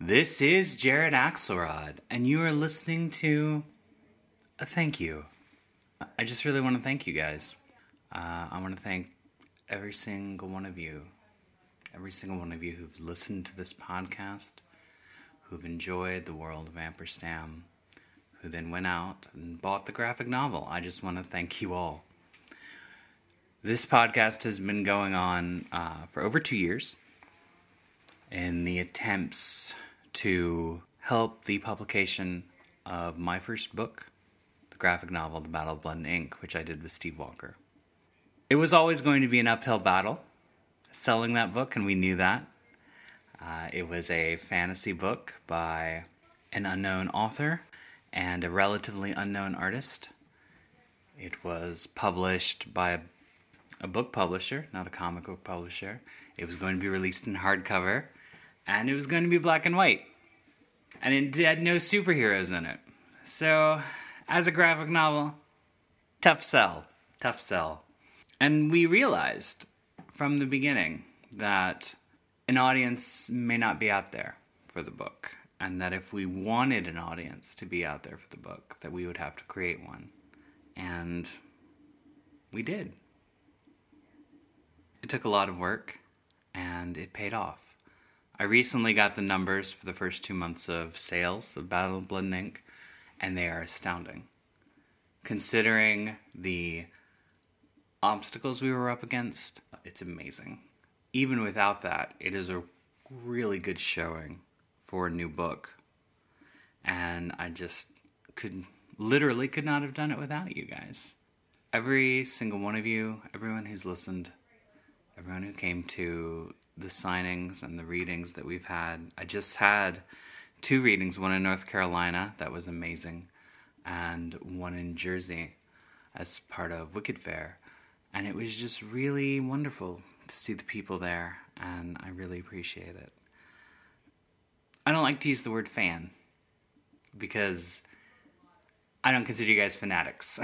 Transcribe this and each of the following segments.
This is Jared Axelrod, and you are listening to a thank you. I just really want to thank you guys. I want to thank every single one of you who've listened to this podcast, who've enjoyed the world of Amperstam, who then went out and bought the graphic novel. I just want to thank you all. This podcast has been going on for over 2 years in the attempts to help the publication of my first book, the graphic novel, The Battle of Blood and Ink, which I did with Steve Walker. It was always going to be an uphill battle selling that book, and we knew that. It was a fantasy book by an unknown author and a relatively unknown artist. It was published by a book publisher, not a comic book publisher. It was going to be released in hardcover, and it was going to be black and white. And it had no superheroes in it. So, as a graphic novel, tough sell. And we realized from the beginning that an audience may not be out there for the book, and that if we wanted an audience to be out there for the book, that we would have to create one. And we did. It took a lot of work, and it paid off. I recently got the numbers for the first 2 months of sales of Battle of Blood and Ink, and they are astounding. Considering the obstacles we were up against, it's amazing. Even without that, it is a really good showing for a new book. And I just could not have done it without you guys. Every single one of you, everyone who's listened, everyone who came to the signings and the readings that we've had. I just had 2 readings, one in North Carolina, that was amazing, and one in Jersey as part of Wicked Fair. And it was just really wonderful to see the people there, and I really appreciate it. I don't like to use the word fan, because I don't consider you guys fanatics.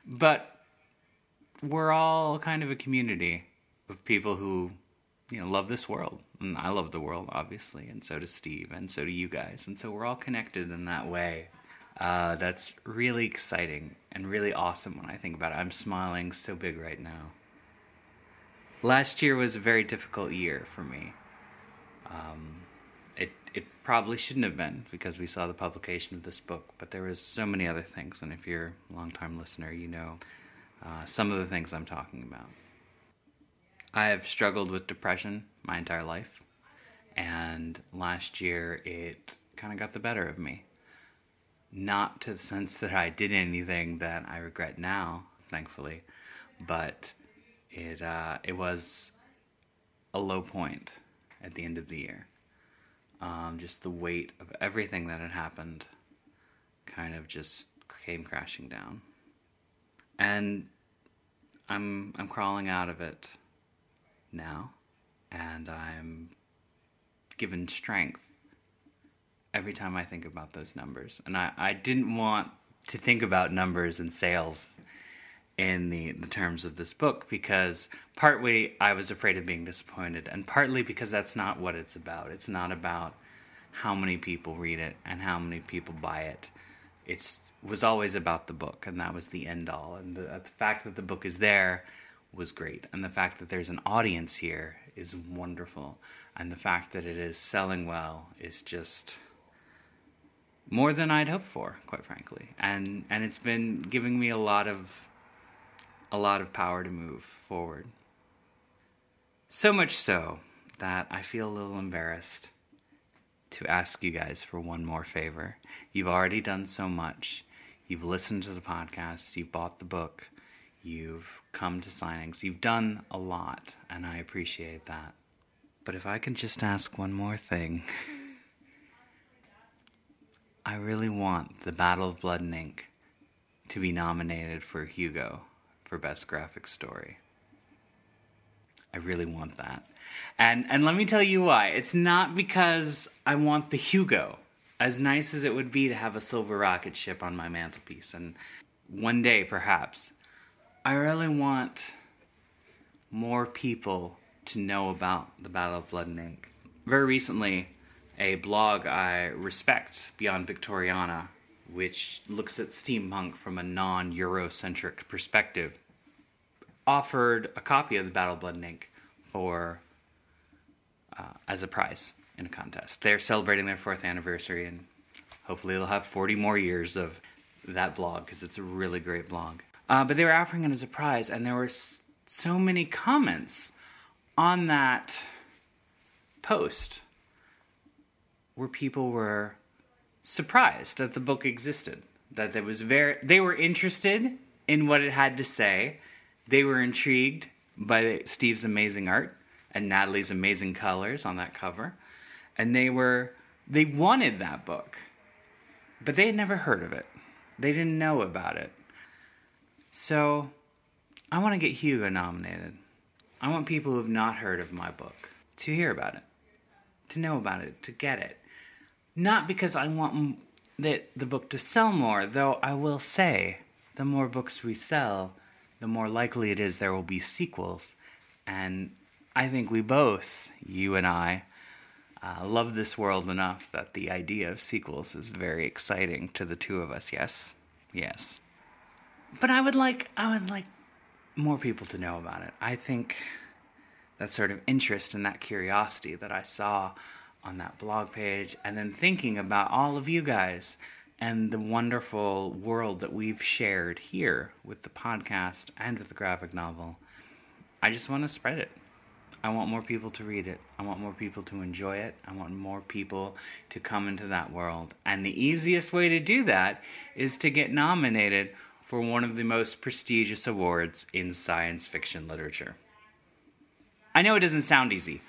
But we're all kind of a community of people who, love this world. And I love the world, obviously, and so does Steve, and so do you guys. And so we're all connected in that way. That's really exciting and really awesome when I think about it. I'm smiling so big right now. Last year was a very difficult year for me. It probably shouldn't have been, because we saw the publication of this book, but there was so many other things, and if you're a long-time listener, you know some of the things I'm talking about. I have struggled with depression my entire life, and last year it kind of got the better of me. Not to the sense that I did anything that I regret now, thankfully, but it was a low point at the end of the year. Just the weight of everything that had happened kind of just came crashing down. And I'm crawling out of it now, and I'm given strength every time I think about those numbers. And I didn't want to think about numbers and sales in the terms of this book, because partly I was afraid of being disappointed, and partly because that's not what it's about. It's not about how many people read it and how many people buy it. It was always about the book, and that was the end all. And the fact that the book is there was great. And the fact that there's an audience here is wonderful. And the fact that it is selling well is just more than I'd hoped for, quite frankly. And it's been giving me a lot of power to move forward. So much so that I feel a little embarrassed to ask you guys for one more favor. You've already done so much. You've listened to the podcast, you've bought the book, you've come to signings, you've done a lot, and I appreciate that. But if I can just ask one more thing, I really want The Battle of Blood and Ink to be nominated for Hugo for Best Graphic Story. I really want that. And let me tell you why. It's not because I want the Hugo. As nice as it would be to have a silver rocket ship on my mantelpiece, and one day, perhaps, I really want more people to know about the Battle of Blood and Ink. very recently, a blog I respect, Beyond Victoriana, which looks at steampunk from a non-Eurocentric perspective, offered a copy of the Battle of Blood and Ink for as a prize in a contest. They're celebrating their 4th anniversary, and hopefully they'll have 40 more years of that blog, because it's a really great blog. But they were offering it as a prize, and there were so many comments on that post where people were surprised that the book existed, that they were interested in what it had to say. They were intrigued by Steve's amazing art and Natalie's amazing colors on that cover, and they wanted that book, but they had never heard of it. They didn't know about it. So I want to get Hugo nominated. I want people who have not heard of my book to hear about it, to know about it, to get it. Not because I want the book to sell more, though I will say the more books we sell, the more likely it is there will be sequels. And I think we both, you and I, love this world enough that the idea of sequels is very exciting to the two of us. Yes? Yes. But I would like more people to know about it. I think that sort of interest and that curiosity that I saw on that blog page, and then thinking about all of you guys and the wonderful world that we've shared here with the podcast and with the graphic novel, I just want to spread it. I want more people to read it. I want more people to enjoy it. I want more people to come into that world. And the easiest way to do that is to get nominated for one of the most prestigious awards in science fiction literature. I know it doesn't sound easy,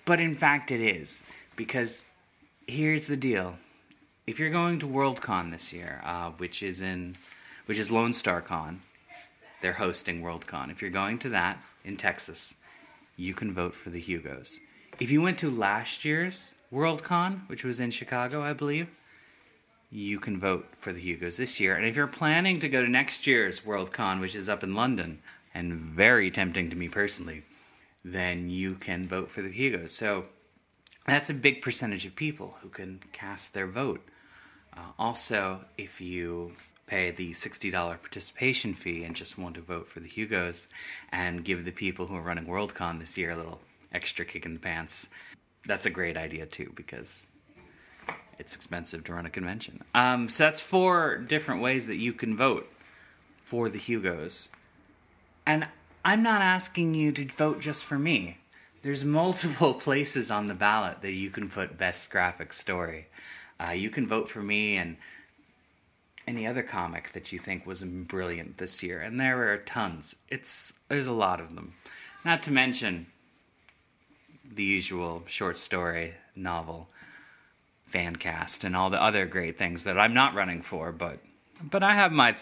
but in fact it is. Because here's the deal. If you're going to Worldcon this year, which is Lone Star Con, they're hosting Worldcon. If you're going to that in Texas, you can vote for the Hugos. If you went to last year's Worldcon, which was in Chicago, I believe, you can vote for the Hugos this year. And if you're planning to go to next year's Worldcon, which is up in London, and very tempting to me personally, then you can vote for the Hugos. So that's a big percentage of people who can cast their vote. Also, if you pay the $60 participation fee and just want to vote for the Hugos and give the people who are running Worldcon this year a little extra kick in the pants, that's a great idea too, because it's expensive to run a convention. So that's 4 different ways that you can vote for the Hugos. And I'm not asking you to vote just for me. There's multiple places on the ballot that you can put Best Graphic Story. You can vote for me and any other comic that you think was brilliant this year. And there are tons. There's a lot of them. Not to mention the usual short story, novel, fan cast, and all the other great things that I'm not running for. But I have my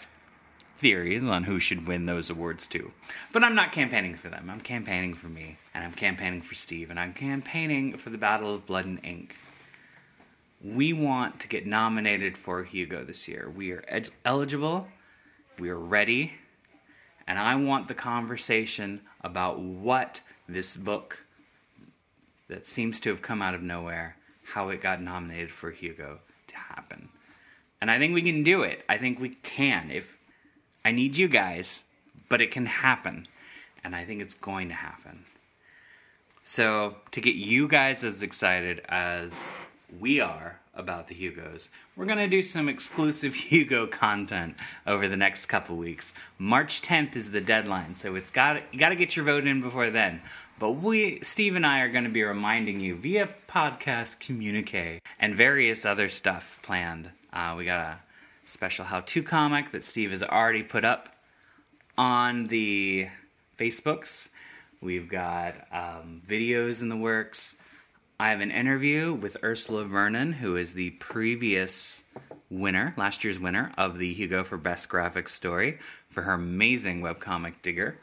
theories on who should win those awards too. But I'm not campaigning for them. I'm campaigning for me, and I'm campaigning for Steve, and I'm campaigning for the Battle of Blood and Ink. We want to get nominated for a Hugo this year. We are eligible, we are ready, and I want the conversation about what this book that seems to have come out of nowhere, how it got nominated for Hugo, to happen. And I think we can do it. I think we can. I need you guys, but it can happen. And I think it's going to happen. So, to get you guys as excited as we are about the Hugos, we're going to do some exclusive Hugo content over the next couple weeks. March 10th is the deadline, so you got to get your vote in before then. But Steve and I are going to be reminding you via podcast communique and various other stuff planned. We got a special how-to comic that Steve has already put up on the Facebooks. We've got videos in the works. I have an interview with Ursula Vernon, who is the previous winner, last year's winner, of the Hugo for Best Graphic Story for her amazing webcomic Digger.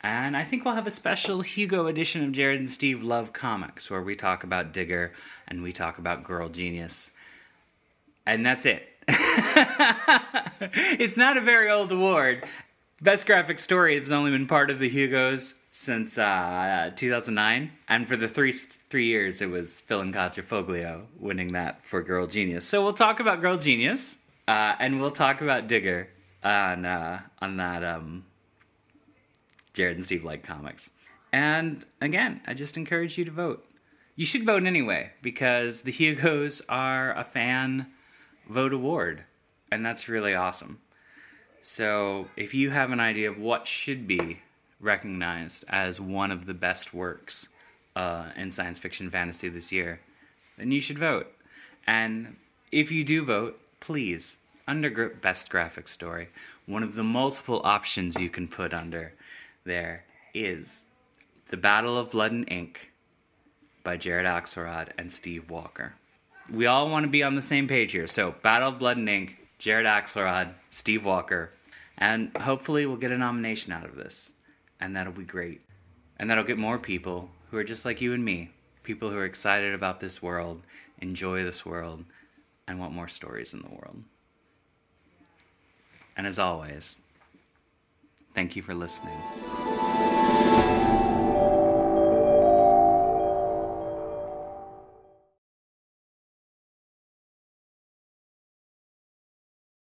And I think we'll have a special Hugo edition of Jared and Steve Love Comics, where we talk about Digger and we talk about Girl Genius. And that's it. It's not a very old award. Best Graphic Story has only been part of the Hugos since 2009, and for the three years it was Phil and Katja Foglio winning that for Girl Genius. So we'll talk about Girl Genius, and we'll talk about Digger on that Jared and Steve like comics. And again, I just encourage you to vote. You should vote anyway, because the Hugos are a fan vote award, and that's really awesome. So if you have an idea of what should be recognized as one of the best works in science fiction fantasy this year, then you should vote. And if you do vote, please, under Best Graphic Story, one of the multiple options you can put under there is The Battle of Blood and Ink by Jared Axelrod and Steve Walker. We all want to be on the same page here. So Battle of Blood and Ink, Jared Axelrod, Steve Walker, and hopefully we'll get a nomination out of this. And that'll be great. And that'll get more people who are just like you and me. People who are excited about this world, enjoy this world, and want more stories in the world. And as always, thank you for listening.